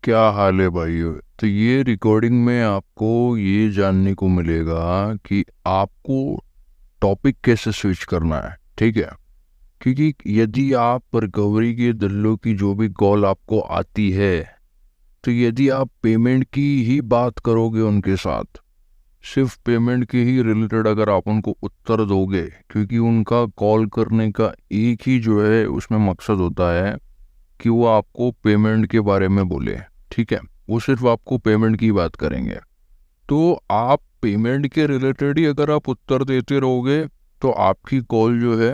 क्या हाल है भाई। तो ये रिकॉर्डिंग में आपको ये जानने को मिलेगा कि आपको टॉपिक कैसे स्विच करना है, ठीक है। क्योंकि यदि आप रिकवरी के दल्लों की जो भी कॉल आपको आती है, तो यदि आप पेमेंट की ही बात करोगे उनके साथ, सिर्फ पेमेंट के ही रिलेटेड अगर आप उनको उत्तर दोगे, क्योंकि उनका कॉल करने का एक ही जो है उसमें मकसद होता है कि वो आपको पेमेंट के बारे में बोले, ठीक है। वो सिर्फ आपको पेमेंट की बात करेंगे। तो आप पेमेंट के रिलेटेड ही अगर आप उत्तर देते रहोगे तो आपकी कॉल जो है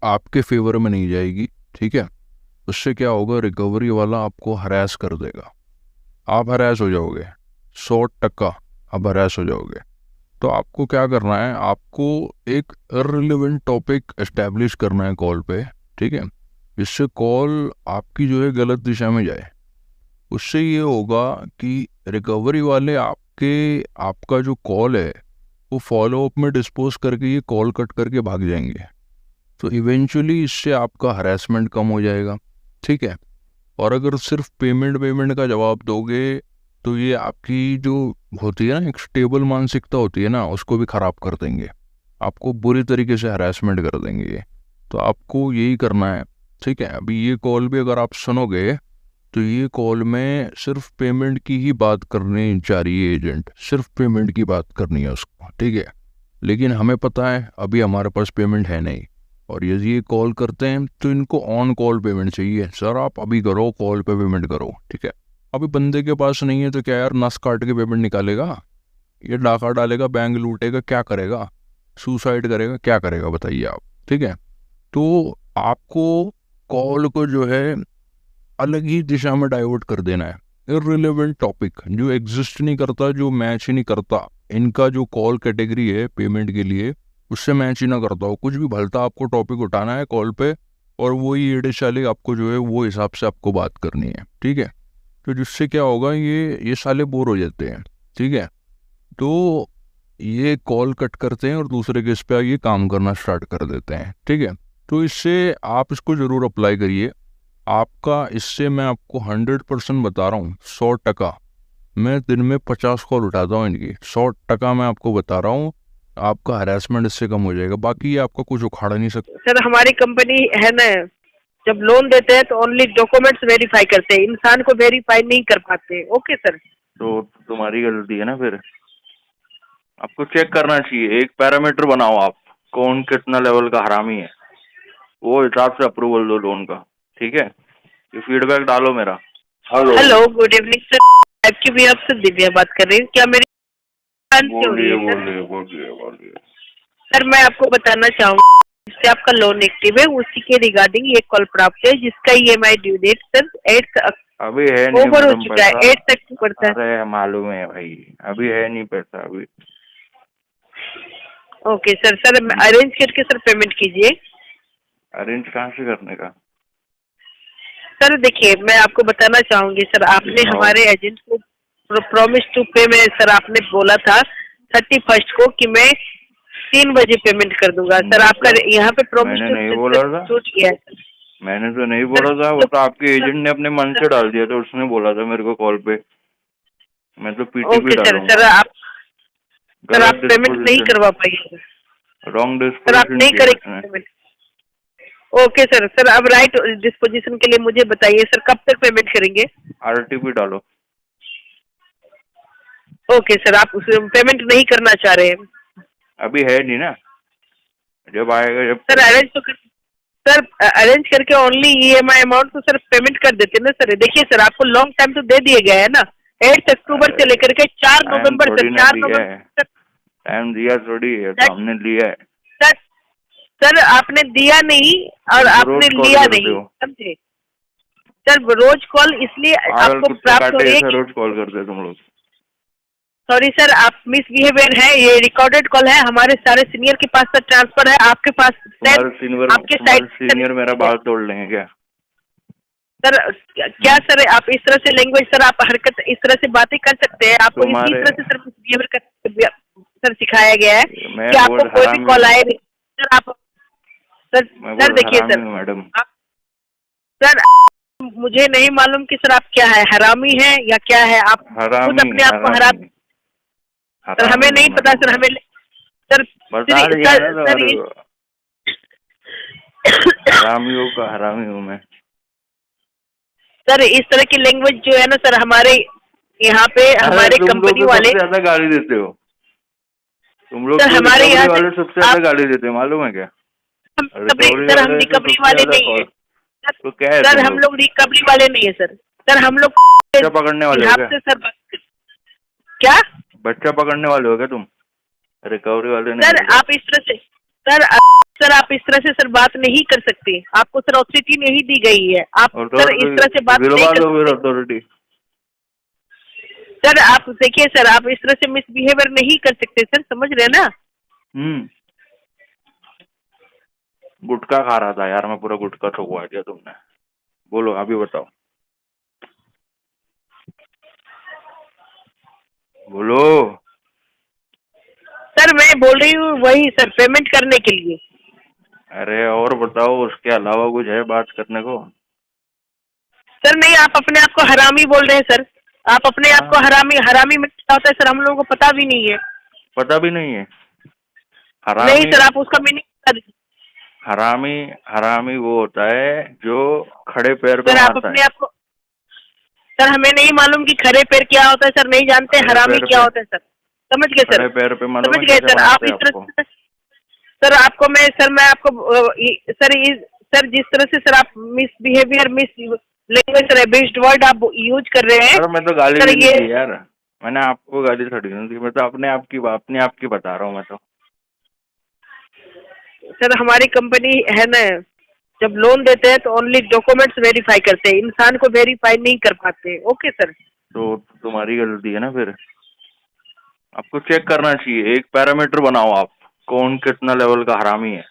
आपके फेवर में नहीं जाएगी, ठीक है। उससे क्या होगा, रिकवरी वाला आपको हरास कर देगा, आप हरास हो जाओगे, 100% आप हरास हो जाओगे। तो आपको क्या करना है, आपको एक इररिलेवेंट टॉपिक एस्टैब्लिश करना है कॉल पे, ठीक है। इससे कॉल आपकी जो है गलत दिशा में जाए। उससे ये होगा कि रिकवरी वाले आपका जो कॉल है वो फॉलो अप में डिस्पोज करके ये कॉल कट करके भाग जाएंगे। तो इवेंचुअली इससे आपका हरासमेंट कम हो जाएगा, ठीक है। और अगर सिर्फ पेमेंट पेमेंट का जवाब दोगे तो ये आपकी जो होती है ना एक स्टेबल मानसिकता होती है ना, उसको भी ख़राब कर देंगे, आपको बुरी तरीके से हरासमेंट कर देंगे ये। तो आपको यही करना है, ठीक है। अभी ये कॉल भी अगर आप सुनोगे तो ये कॉल में सिर्फ पेमेंट की ही बात करनी चाह रही है एजेंट, सिर्फ पेमेंट की बात करनी है उसको, ठीक है। लेकिन हमें पता है अभी हमारे पास पेमेंट है नहीं, और यदि ये कॉल करते हैं तो इनको ऑन कॉल पेमेंट चाहिए। सर आप अभी करो, कॉल पे पेमेंट करो, ठीक है। अभी बंदे के पास नहीं है तो क्या यार, नस काट के पेमेंट निकालेगा, ये डाका डालेगा, बैंक लूटेगा, क्या करेगा, सुसाइड करेगा, क्या करेगा बताइए आप, ठीक है। तो आपको कॉल को जो है अलग ही दिशा में डाइवर्ट कर देना है। इररिलेवेंट टॉपिक जो एग्जिस्ट नहीं करता, जो मैच ही नहीं करता, इनका जो कॉल कैटेगरी है पेमेंट के लिए उससे मैच ही ना करता हो, कुछ भी भलता आपको टॉपिक उठाना है कॉल पे, और वही एड़े साले आपको जो है वो हिसाब से आपको बात करनी है, ठीक है। तो जिससे क्या होगा, ये साले बोर हो जाते हैं, ठीक है। तो ये कॉल कट करते हैं और दूसरे केस पे ये काम करना स्टार्ट कर देते हैं, ठीक है। तो इससे आप इसको ज़रूर अप्लाई करिए। आपका इससे मैं आपको 100% बता रहा हूँ, 100%। मैं दिन में 50 कॉल उठाता हूँ इनकी, 100% मैं आपको बता रहा हूँ, आपका हरासमेंट इससे कम हो जाएगा। बाकी ये आपका कुछ उखाड़ नहीं सकता। सर हमारी कंपनी है ना, जब लोन देते हैं तो ओनली डॉक्यूमेंट्स वेरीफाई करते हैं, इंसान को वेरीफाई नहीं कर पाते। Okay sir. तो तुम्हारी गलती है ना, फिर आपको चेक करना चाहिए। एक पैरामीटर बनाओ आप, कौन कितना लेवल का हरामी है, वो हिसाब से अप्रूवल दो लोन का, ठीक है। ये फीडबैक डालो मेरा। Hello, good evening sir. आपकी भी आपसे दिव्या बात कर रही हूँ, क्या मेरी बात हो रही बोलिए है सर? बोलिए बोलिए बोलिए। सर मैं आपको बताना चाहूँगा, जिससे आपका लोन एक्टिव है उसी के रिगार्डिंग ये कॉल प्राप्त है, जिसका ईएमआई ड्यू डेट सर 8 अभी है नहीं ओवर हो मैडम चुका है, पैसा। 8 तक पड़ता है। अरे मालूम है भाई, अभी है नहीं पैसा अभी। ओके सर, सर अरेंज करके सर पेमेंट कीजिए। अरेंज कहाँ से करने का? सर देखिए, मैं आपको बताना चाहूंगी सर, आपने बताओ। हमारे एजेंट को प्रॉमिस टू पे में सर आपने बोला था 31 को कि मैं 3 बजे पेमेंट कर दूंगा। सर आपका यहाँ पे प्रॉमिस मैंने नहीं टू बोला था, टूट गया है। मैंने तो नहीं सर बोला था। वो तो आपके एजेंट ने अपने मन से डाल दिया था, उसने बोला था मेरे को कॉल पे। मैं तो पीटीपी ओके सर, डालूंगा। सर आप गलत पेमेंट नहीं डिस्पोजिशन, करवा पाइएगा। रॉन्ग सर आप डिस्पोजिशन नहीं किया करेंगे इसने। पेमेंट। ओके सर, सर अब राइट डिस्पोजिशन के लिए मुझे बताइए सर, कब तक पेमेंट करेंगे? आरटीपी डालो। ओके सर, आप पेमेंट नहीं करना चाह रहे हैं? अभी है नहीं ना, जब आएगा जब सर करेंगे। अरेंज तो सर अरेंज करके ओनली ईएमआई अमाउंट तो सर पेमेंट कर देते ना सर। देखिए सर, आपको लॉन्ग टाइम तो दे दिया गया है ना, 8 अक्टूबर से लेकर के 4 टाइम नवंबर थोड़ी तक, ना 4 दिया है, नवंबर तक। टाइम दिया थोड़ी है, तो हमने लिया है। सर सर आपने दिया नहीं और तुम तो आपने रोज कॉल लिया करते नहीं, हो। समझे सर? रोज कॉल इसलिए पागल आपको कुत्ते प्राप्त हो काटे रही है ऐसे कि रोज कॉल करते हो तुम लोग। सॉरी सर, आप मिसबिहेवियर है, ये रिकॉर्डेड कॉल है, हमारे सारे सीनियर के पास सर ट्रांसफर है, आपके पास शायद आपके तुम्हारे साइड। सीनियर मेरा बाल तोड़ लेंगे क्या? सर क्या सर आप इस तरह से लैंग्वेज, सर आप हरकत इस तरह से बातें कर सकते हैं? आपको इसी तुम्हारे तरह से सर बिहेवियर कर सर सिखाया गया है मैं कि आपको बहुत कोई भी हरामी कॉल हूँ, आए सर आप सर मैं सर बहुत देखिए हरामी सर हूँ मैडम। आप सर मुझे नहीं मालूम कि सर आप क्या है, हरामी है या क्या है, आप खुद अपने आप को हराम। सर हमें नहीं पता सर, हमें सर बता दिया ना सर हरामियों का हरामी हूँ मैं। सर इस तरह की लैंग्वेज जो है ना सर, हमारे यहाँ पे हमारे कंपनी वाले सबसे ज्यादा गाली देते हो तुम लोग। सर हमारे यहाँ वाले सबसे ज्यादा गाली देते हो, मालूम है क्या? सर हम रिकवरी वाले नहीं है तो क्या है? सर हम लोग रिकवरी वाले नहीं है सर। सर हम लोग बच्चा पकड़ने वाले हो क्या? सर क्या बच्चा पकड़ने वाले हो क्या तुम? रिकवरी वाले नहीं सर? आप इस तरह से सर आप इस तरह से सर बात नहीं कर सकते, आपको सर ऑथोरिटी नहीं दी गई है, आप सर इस तरह से बात नहीं कर सकते। अथॉरिटी सर आप देखिए सर, आप इस तरह से मिसबिहेवियर नहीं कर सकते सर, समझ रहे हैं ना? गुटखा खा रहा था यार मैं, पूरा गुटखा ठोकवा दिया तुमने। बोलो अभी बताओ, बोलो। सर मैं बोल रही हूँ वही सर, पेमेंट करने के लिए। अरे और बताओ, उसके अलावा कुछ है बात करने को? सर नहीं, आप अपने आप को हरामी बोल रहे हैं सर, आप अपने आप को हरामी में क्या होता है सर, हम लोगों को पता भी नहीं है। पता भी नहीं है? हरामी नहीं सर, आप उसका मीनिंग बता दीजिए। हरामी वो होता है जो खड़े पैर पे सर आप अपने आप को, सर हमें नहीं मालूम कि खड़े पैर क्या होता है सर, नहीं जानते हरामी क्या होता है सर, समझ गए सर? पैर पे समझ गए सर। आप इस तरह से सर आपको मैं सर जिस तरह से सर आप misbehaviour language sir based word आप यूज कर रहे हैं। मैं तो गाली नहीं दी यार, मैंने आपको गाली थोड़ी नहीं दी, मैं तो अपने आप की बता रहा हूँ मैं तो। सर हमारी कंपनी है ना, जब लोन देते हैं तो ओनली डॉक्यूमेंट्स वेरीफाई करते हैं, इंसान को वेरीफाई नहीं कर पाते। ओके सर, तो तुम्हारी गलती है ना फिर, आपको चेक करना चाहिए। एक पैरामीटर बनाओ आप, कौन कितना लेवल का हरामी है,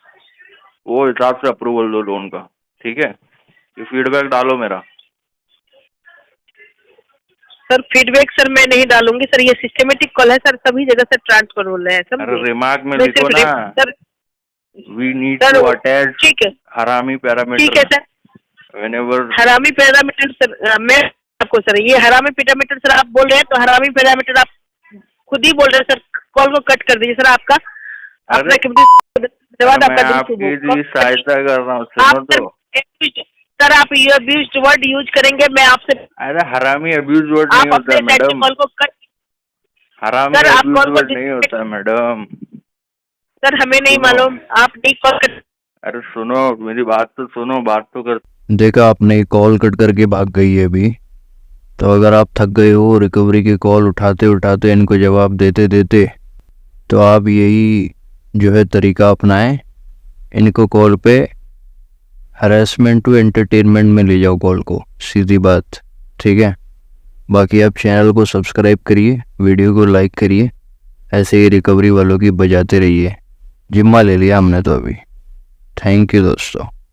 वो हिसाब से अप्रूवल दो लोन का, ठीक है? ये फीडबैक डालो मेरा। सर फीडबैक सर मैं नहीं डालूंगी सर, ये सिस्टमेटिक कॉल है सर, सभी जगह से ट्रांसफर हो रहे हैं। अरे रिमार्क में लिखो ना sir, we need to attach ठीक है हरामी पैरामीटर। ठीक है sir, whenever harami parameter sir, मैं आपको सर ये हरामी पैरामीटर सर आप बोल रहे हैं, तो हरामी पैरामीटर आप खुद ही बोल रहे हैं सर। कॉल को कट कर दीजिए सर, आपका अपना धन्यवाद, आपका आपकी सहायता कर रहा हूँ, सुनो तो। सर आप ये अब्यूज्ड वर्ड यूज करेंगे, मैं आपसे। अरे हरामी अब्यूज वर्ड नहीं होता है मैडम, कॉल को कट। हरामी अब्यूज वर्ड नहीं होता है मैडम। सर हमें नहीं मालूम, आप नहीं कॉल कर। अरे सुनो मेरी बात तो सुनो, बात तो कर। देखा आपने, कॉल कट करके भाग गई है अभी। तो अगर आप थक गए हो रिकवरी की कॉल उठाते उठाते, इनको जवाब देते देते, तो आप यही जो है तरीका अपनाएं, इनको कॉल पे हरासमेंट टू एंटरटेनमेंट में ले जाओ कॉल को, सीधी बात, ठीक है? बाकी आप चैनल को सब्सक्राइब करिए, वीडियो को लाइक करिए, ऐसे ही रिकवरी वालों की बजाते रहिए। जिम्मा ले लिया हमने तो अभी। थैंक यू दोस्तों।